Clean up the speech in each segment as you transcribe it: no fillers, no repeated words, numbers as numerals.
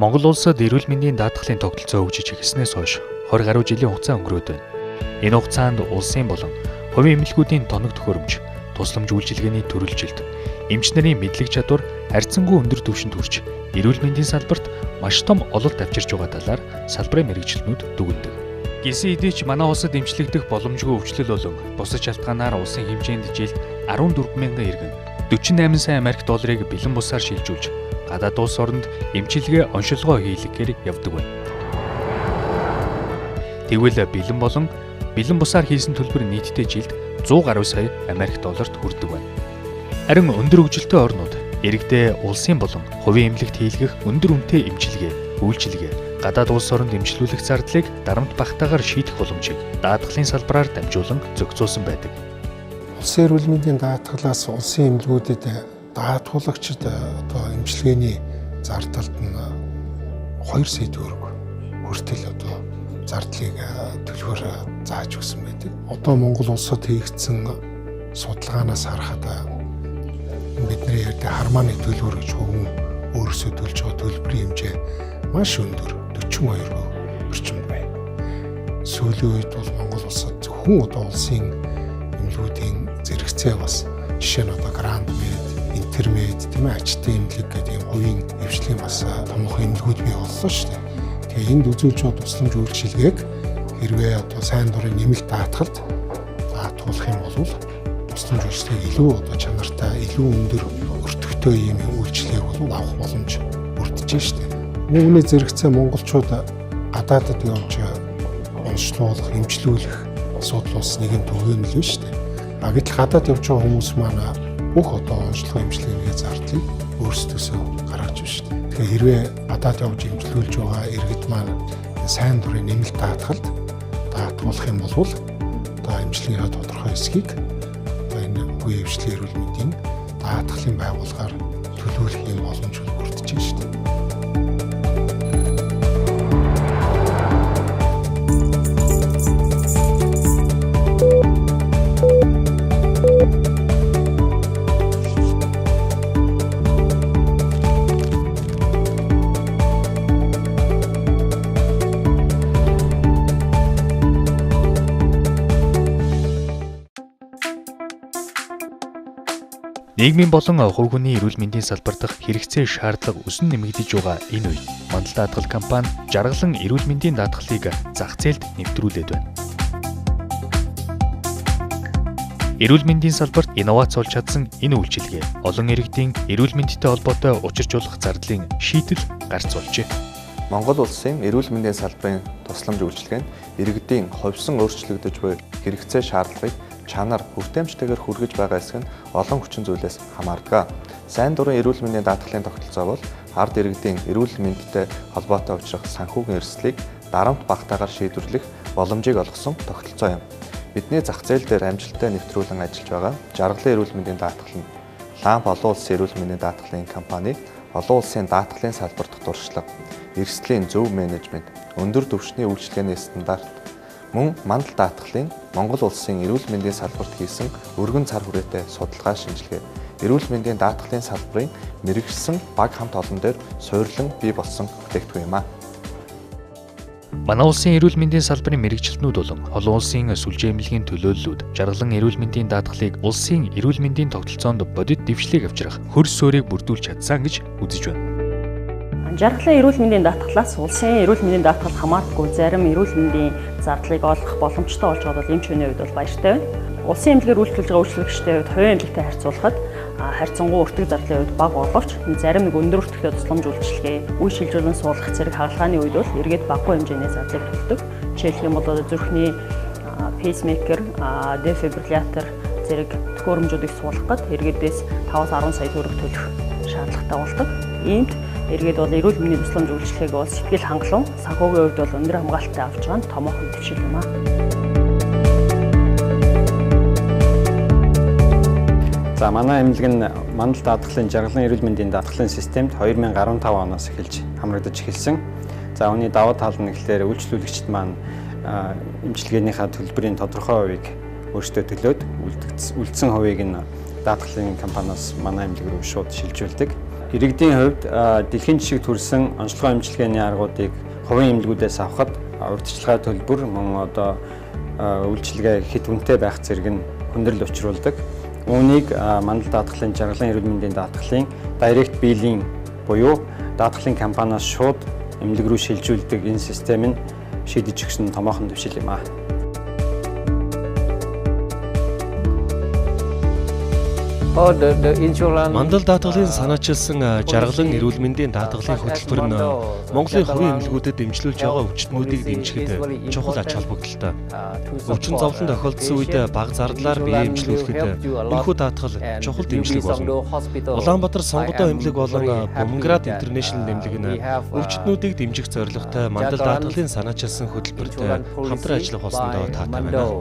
Монгол улсад эрүүл мэндийн даатгалын тогтолцоо хөгжиж эхэлснээс хойш 20 гаруй жилийн хугацаа өнгөрөөд байна. Энэ хугацаанд улсын болон хувийн эмнэлгүүдийн тоног төхөөрөмж, тусламж үйлчилгээний төрөлжилт, эмч нарын мэдлэг чадвар харьцангуй өндөр түвшинд хүрч эрүүл мэндийн салбарт маш том ололт авчирч байгаа талаар салбарын мэргэжилтнүүд дүгнэдэг. Гисэн хэдий ч манай улсад эмчлэгдэх боломжгүй өвчлөл болон бусад шалтгаанаар улсын хэмжээнд жилд 14,000 иргэн 48 сая Америк долларыг бэлэн бусаар шилжүүлж гадаад улс оронд эмчилгээ оншилгоо хийлгэхээр явдаг байна. Тэгвэл бэлэн бусаар хийсэн төлбөр нийтдээ жилд 100 гаруй сая Америк долларт хүрдэг байна. Харин өндөр хөгжилтэй орнууд иргэдээ улсын болон хувийн эмнэлэгт хийлгэх өндөр үнэтэй эмчилгээ, үйлчилгээ, гадаад улс оронд эмчилүүлэх зардлыг дарамт багтаагаар шийдэх боломжийг даатгалын салбараар дамжуулан зохицуулсан байдаг. Улсын эрүүл мэндийн даатгалаас улсын эмнэлгүүдэд даатгуулагчид эмчилгээний зардалд нь 2 сая төгрөг хүртэл зардлыг төлбөр зааж өгсөн байдаг. Одоо Монгол улсад хийгдсэн судалгаанаас харахад бидний хармааны төлбөр гэж хүн өөрөөсөө төлж байгаа төлбөрийн хэмжээ маш өндөр 42% орчимд байна. Сүүлийн үед бол Монгол улсад зөвхөн улсын эмнэлгүүдийн зэрэгцээ бас жишээ нь Гранд Мед, Интермед, Ачтын эмнэлэг гэдэг юм хувийн эвслийн бас томоохон эмнэлгүүд бий боллоо шүү дээ. Тэгээ энд үзүүлж байгаа тусламж үйлчилгээг хэрвээ сайн дурын нэмэлт даатгалд даатгуулах юм бол тусламж үйлчилгээг илүү чанартай, илүү өндөр өртөгтэй ийм үйлчилгээг бол авах боломж бүрдэж шүү дээ. Үүний зэрэгцээ монголчууд гадаадад явж онцлуулах, эмчлүүлэх асуудал бас нэгэн төвийн л шүү дээ. Гэтэл гадаад явж байгаа хүмүүс маань бүх онцлог эмчилгээний зардлыг өөрсдөөсөө гаргаж байна шүү дээ. Тэгэхээр хэрвээ гадаад явж эмчлүүлж байгаа иргэд маань сайн дурын нэмэлт даатгалд даатгуулах юм бол эмчилгээний тодорхой хэсгийг энэ үе эвслийн эрүүл мэндийн даатгалын байгууллагаар төлөвлөх юм боломж бүрдэж байна шүү дээ. Нийгмийн болон хувь хүний эрүүл мэндийн салбар дахь хэрэгцээ шаардлага өсөн нэмэгдэж байгаа энэ үед Мандал даатгал компани жаргалан эрүүл мэндийн даатгалыг зах зээлд нэвтрүүлээд байна. Эрүүл мэндийн салбарт инновац болж чадсан энэ үйлчилгээ олон иргэдийн эрүүл мэндтэй холбоотой учиржуулах зардлын шийдэл гарц болжээ. Монгол улсын эрүүл мэндийн салбарын тусламж үйлчилгээ нь иргэдийн ховсон өөрчлөгдөж буй хэрэгцээ шаардлагыг чанар хүртээмжтэйгээр хүргэж байгаа хэсэг нь олон хүчин зүйлээс хамаардаг. Сайн дурын эрүүл мэндийн даатгалын тогтолцоо бол ард иргэдийн эрүүл мэндтэй холбоотой учрах санхүүгийн эрсдлийг дарамт багтаагаар шийдвэрлэх боломжийг олгосон тогтолцоо юм. Бидний зах зээл дээр амжилттай нэвтрүүлэн ажиллаж байгаа жаргалан эрүүл мэндийн даатгал нь Ламп олон улсын эрүүл мэндийн даатгалын компани олон улсын даатгалын салбарт туршлага, эрсдлийн зөв менежмент, өндөр түвшний үйлчилгээний стандарт мөн Мандал даатгалын Монгол улсын эрүүл мэндийн салбарт хийсэн өргөн цар хүрээтэй судалгаа шинжилгээ, эрүүл мэндийн даатгалын салбарын мэргэжсэн баг хамт олон дээр суйрлан бий болсон бүтээгдэхүүн юм а. Манай улсын эрүүл мэндийн салбарын мэргэжилтнүүд болон олон улсын сүлжээ эмнэлгийн төлөөллүүд жаргалан эрүүл мэндийн даатгалыг улсын эрүүл мэндийн тогтолцоонд бодит дэвшлиг авчрах хөрс суурийг бүрдүүлж чадсан гэж үзэж байна. Жаргалан эрүүл мэндийн даатгалаас улсын эрүүл мэндийн даатгал хамаардаггүй зарим эрүүл мэндийн зардлыг олгох боломжтой болж байгаа бол эмч хүний хувьд бол баяртай байна. Улсын эмнэлгээр үйлчлүүлж байгаа үйлчлэгчтэй хувьд хувийн эмнэлэгтэй харьцуулахад харьцангуй өртөг зардлын хувьд бага боловч зарим нэг өндөр өртөгтэй тусламж үйлчилгээ, үе шилжүүлэн суулгах зэрэг хагалгааны үед бол иргэд багагүй хэмжээний зардлыг төлдөг. Жишээлх юм бол зүрхний пейсмейкер, дефибриллятор зэрэг төхөөрөмжүүдийг суулгах гээд иргэдээс 5-10 сая төгрөг төлөх шаардлагатай болдог. Иймд иргэд бол эрүүл мэндийн тусламж үйлчилгээг бол сэтгэл хангалуун, санхүүгийн хувьд бол өндөр хамгаалалттай авч байгаа нь томоохон дэвшил юм а. За манай эмнэлэг нь Мандал даатгалын жаргалан эрүүл мэндийн даатгалын системд 2015 оноос эхэлж хамрагдаж эхэлсэн. За үүний давуу тал нь гэхлээр үйлчлүүлэгчид маань эмчилгээнийхээ төлбөрийн тодорхой хувийг өөрсдөө төлөөд үлдсэн хувийг нь даатгалын компаниас манай эмнэлэг рүү шууд шилжүүлдэг. Иргэдийн хувьд дэлхийн жишг төрсэн онцлогоо эмчилгээний аргуудыг хувийн эмнэлгүүдээс авахад урьдчилгаа төлбөр мөн одоо үйлчилгээ хэд үнэтэй байх зэрэг нь хүндрэл учруулдаг. Үүнийг мандал даатгалын жаргалан эрүүл мэндийн даатгалын direct billing буюу даатгалын компаниас шууд эмнэлэг рүү шилжүүлдэг энэ систем нь шийдэж өгсөн томоохон дэвшил юм аа. Мандал даатгалын санаачилсан жаргалан эрүүл мэндийн даатгалын хөтөлбөр нь Монголын хувийн эмнэлгүүдэд дэмжлүүлж байгаа өвчтнүүдийг дэмжихэд чухал ач холбогдолтой. Өвчин зовлон тохиолдсон үед бага зардлаар бие эмчлүүлэхэд энэхүү даатгал чухал дэмжлэг болно. Улаанбаатар сонгодоо эмнэлэг болон Бумград Интернэшнл эмнэлэг нь өвчтнүүдийг дэмжих зорилготой мандал даатгалын санаачилсан хөтөлбөрт хамтран ажиллах болсондоо таатай байна.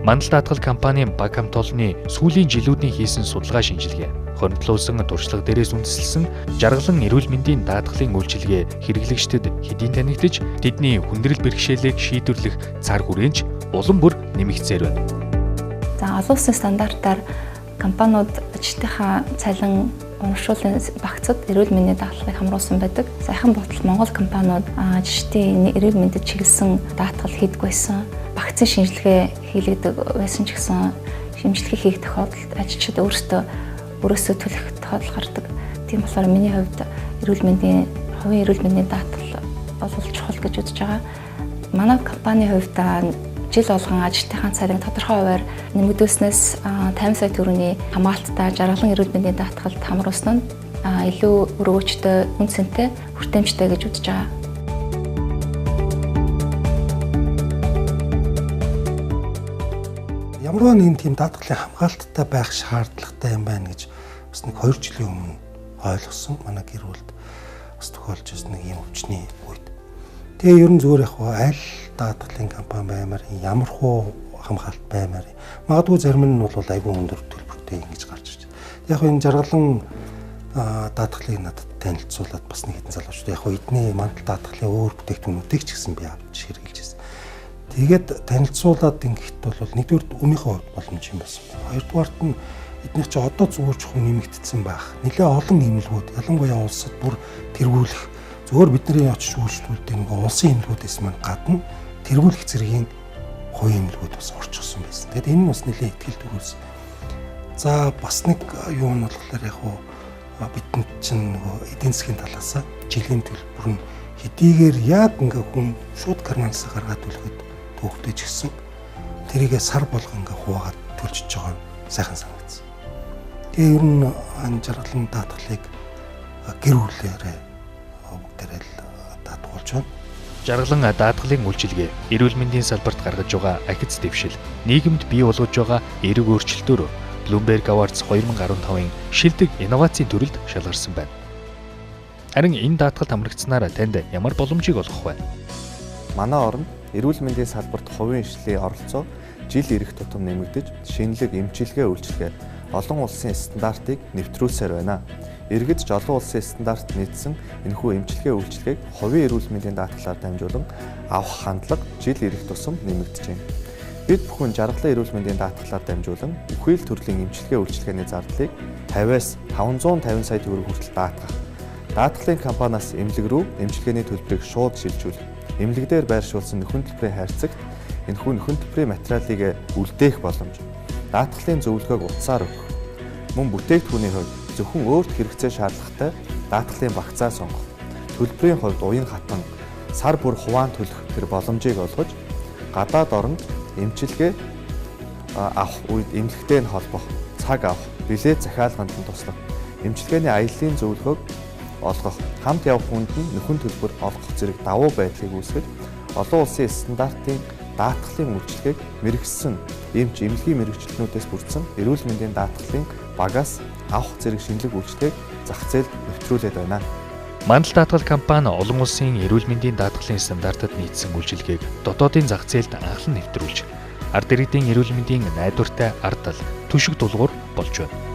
Мандал даатгал компанийн баг хамт олонны сүүлийн жилүүдийн хийсэн судалгаа шинжилгээ, хоригдлуулсан туршлага дээрээс үндэслэн жаргалан эрүүл мэндийн даатгалын үйлчилгээ хэрэглэгчдэд хэдийн танигдж, тэдний хүндрэл бэрхшээлийг шийдвэрлэх цар хүрээнч улам бүр нэмэгцээр байна. За олон улсын стандартаар компаниуд ажилтныхаа цалин урамшууллын багцад эрүүл мэндийн даатгалыг хамруулсан байдаг. Саяхан болтол Монгол компаниуд жишээ эрүүл мэндэд чиглэсэн даатгал хийдэг байсан. Багцын шинжилгээ хийлэгдэг байсан ч гэсэн шинжилгээ хийх тохиолдолд ажилчид өөрөөсөө төлөх тохиолдол гардаг. Тийм болохоор миний хувьд хувийн эрүүл мэндийн даатгал бол чухал гэж үзэж байгаа. Манай компани хувьд жил болгон ажилтныхаа цалин тодорхой хувиар нэмэгдүүлснээс 50 сая төгрөгийн хамгаалттай жаргалан эрүүл мэндийн даатгалд хамруулсан нь илүү өргөөжтэй, үн цэнтэй, хүртээмжтэй гэж үзэж байгаа. Ямарваа нэгэн тийм даатгалын хамгаалттай байх шаардлагатай юм байна гэж бас нэг 2 жилийн өмнө ойлгосон. Манай гэр бүлд бас тохиолж ирсэн нэг юм өвчний үед. Тэгээ ер нь зүгээр аль даатгалын компани баймаар ямар хуу хамгаалт баймаар магадгүй зарим нь бол айгүй өндөр төлбөртэй ингэж гарч ирж байна. Яг энэ жаргалан даатгалыг надад танилцуулаад бас нэг хэдэн залуучууд яг эдний мандал даатгалын өөр бүтээгдэхүүнүүдийг ч гэсэн би авч хэрэгжилж байна. Тэгээд танилцуулаад ингэхэд бол нэгдүгээр өмнөхөө боломж юм байсан. Хоёрдугаарт нь эднийх чи одоо зүгээр ч хүн нэмэгдсэн байх. Нэлээ олон эмнэлгүүд ялангуяа улсад бүр тэргүүлэх зөвхөн бидний очиж үйлчлүүлдэг нэг улсын эмнэлгүүдээс маань гадна тэргүүлэх зэргийн хувийн эмнэлгүүд бас орчихсон байсан. Тэгэд энэ нь бас нэлээ ихтгэл төрүүлсэн. За бас нэг юу нь болохоор яг бидэнд чинь нөгөө эдийн засгийн талаас жилийн төлбөр нь хэдийгээр яг ингээ хүн шууд карманаас гаргаад төлөхөд төвхтэй ч гэсэн тэрийгээ сар болгон ингээ хуваагаад төлчихөж байгаа нь сайхан санагдсан. Тэгээ ер нь жаргалан даатгалыг гэр бүлээрээ бүгдээрээ л даатгуулж байна. Жаргалан даатгалын үйлчилгээ эрүүл мэндийн салбарт гаргаж байгаа ахиц дэвшил, нийгэмд бий болгож байгаа эерэг өөрчлөлтөөр Bloomberg Awards 2015-ын шилдэг инновацийн төрөлд шалгарсан байна. Харин энэ даатгалд хамрагдсанаар танд ямар боломжийг олгох вэ? Манай оронд эрүүл мэндийн салбарт хувийн эрхлэлийн оролцоо жил ирэх тутам нэмэгдэж, шинэлэг эмчилгээ үйлчилгээ олон улсын стандартыг нэвтрүүлсээр байна. Иргэд ч олон улсын стандарт нийцсэн энэхүү эмчилгээ үйлчилгээг хувийн эрүүл мэндийн даатгалаар дамжуулан авах хандлага жил ирэх тусам нэмэгдэж байна. Бид бүхэн жаргалан эрүүл мэндийн даатгалаар дамжуулан бүхэл төрлийн эмчилгээ үйлчилгээний зардлыг 50-аас 550 сая төгрөг хүртэл даатгах. Даатгалын компаниас эмнэлэг рүү эмчилгээний төлбөрийг шууд шилжүүлэх. Эмнэлэг дээр байршуулсан нөхөн төлбөрийн хайрцагт энэхүү нөхөн төлбөрийн материалыг үлдээх боломж. Даатгалын зөвлөгөөг утсаар өгөх. Мөн бүтээгдэхүүний хувьд зөвхөн өөрт хэрэгцээ шаардлагатай даатгалын багцаа сонгох. Төлбөрийн хувьд уян хатан сар бүр хуваан төлөх тэр боломжийг олгож гадаад оронд эмчилгээ авах үед эмнэлэгтэй нь холбох, цаг авах, билет захиалганд нь туслах, эмчилгээний аяллаа зөвлөгөөг олгох, хамт явах хүнд нь нөхөн төлбөр олгох зэрэг давуу байдлыг үүсгэж олон улсын стандартын даатгалын үйлчилгээг мэргэжсэн эмнэлгийн мэргэжилтнүүдээс бүрдсэн эрүүл мэндийн даатгалын багаас авах зэрэг шинэлэг үйлчилгээг зах зээлд нэвтрүүлээд байна. Мандал даатгал компани олон улсын эрүүл мэндийн даатгалын стандартад нийцсэн үйлчилгээг дотоодын зах зээлд анхлан нэвтрүүлж, ард иргэдийн эрүүл мэндийн найдвартай ардал, түшиг дулуур болж байна.